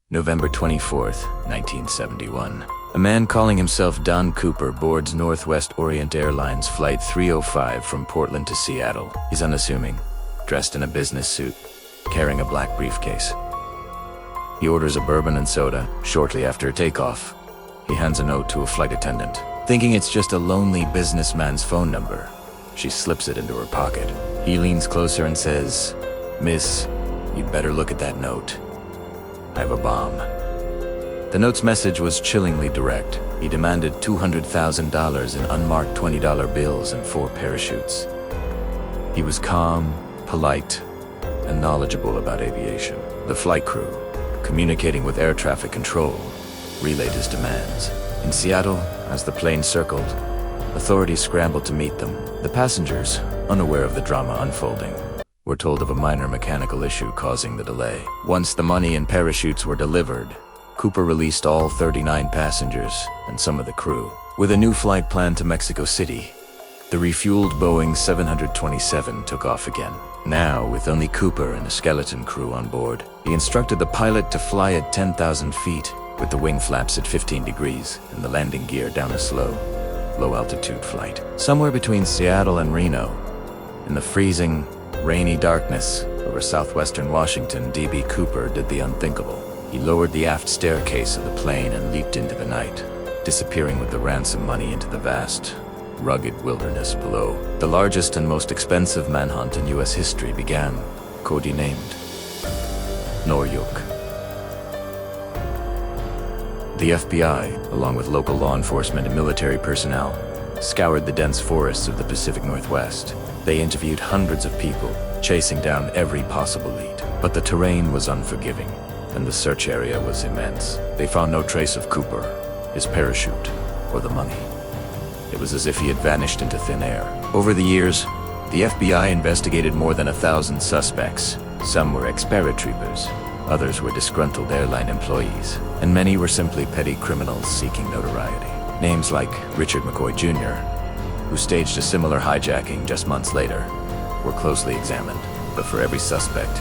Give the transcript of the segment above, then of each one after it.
November 24th, 1971. A man calling himself Don Cooper boards Northwest Orient Airlines Flight 305 from Portland to Seattle. He's unassuming, dressed in a business suit, carrying a black briefcase. He orders a bourbon and soda. Shortly after takeoff, he hands a note to a flight attendant. Thinking it's just a lonely businessman's phone number, she slips it into her pocket. He leans closer and says, "Miss, you'd better look at that note. I have a bomb." The note's message was chillingly direct. He demanded $200,000 in unmarked $20 bills and 4 parachutes. He was calm, polite, and knowledgeable about aviation. The flight crew, communicating with air traffic control, relayed his demands. In Seattle, as the plane circled, authorities scrambled to meet them. The passengers, unaware of the drama unfolding, were told of a minor mechanical issue causing the delay. Once the money and parachutes were delivered, Cooper released all 39 passengers and some of the crew. With a new flight planned to Mexico City, the refueled Boeing 727 took off again. Now, with only Cooper and a skeleton crew on board, he instructed the pilot to fly at 10,000 feet, with the wing flaps at 15 degrees and the landing gear down a slow, low-altitude flight. Somewhere between Seattle and Reno, in the freezing, rainy darkness over southwestern Washington, D.B. Cooper did the unthinkable. He lowered the aft staircase of the plane and leaped into the night, disappearing with the ransom money into the vast, rugged wilderness below. The largest and most expensive manhunt in U.S. history began, codenamed Noryuk. The FBI, along with local law enforcement and military personnel, scoured the dense forests of the Pacific Northwest. They interviewed hundreds of people, chasing down every possible lead. But the terrain was unforgiving, and the search area was immense. They found no trace of Cooper, his parachute, or the money. It was as if he had vanished into thin air. Over the years, the FBI investigated more than 1,000 suspects. Some were ex-paratroopers, others were disgruntled airline employees, and many were simply petty criminals seeking notoriety. Names like Richard McCoy Jr., who staged a similar hijacking just months later, were closely examined. But for every suspect,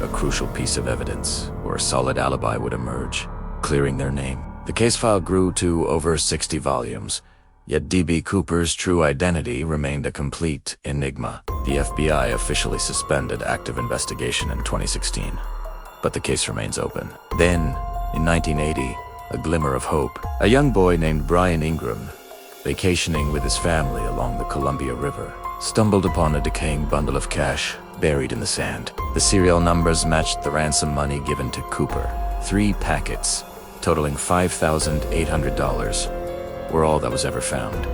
a crucial piece of evidence or a solid alibi would emerge, clearing their name. The case file grew to over 60 volumes, yet D.B. Cooper's true identity remained a complete enigma. The FBI officially suspended active investigation in 2016, but the case remains open. Then, in 1980, a glimmer of hope. A young boy named Brian Ingram, vacationing with his family along the Columbia River, stumbled upon a decaying bundle of cash buried in the sand. The serial numbers matched the ransom money given to Cooper. 3 packets, totaling $5,800, were all that was ever found.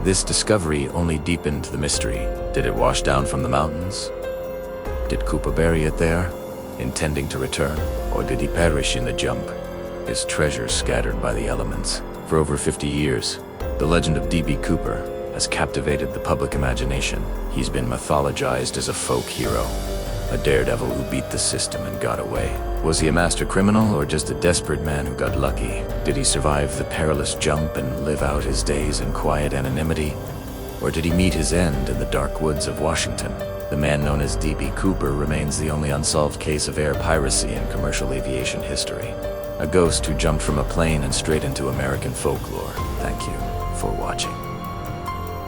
This discovery only deepened the mystery. Did it wash down from the mountains? Did Cooper bury it there, intending to return? Or did he perish in the jump, his treasure scattered by the elements? For over 50 years, the legend of D.B. Cooper has captivated the public imagination. He's been mythologized as a folk hero, a daredevil who beat the system and got away. Was he a master criminal or just a desperate man who got lucky? Did he survive the perilous jump and live out his days in quiet anonymity? Or did he meet his end in the dark woods of Washington? The man known as D.B. Cooper remains the only unsolved case of air piracy in commercial aviation history. A ghost who jumped from a plane and straight into American folklore. Thank you for watching.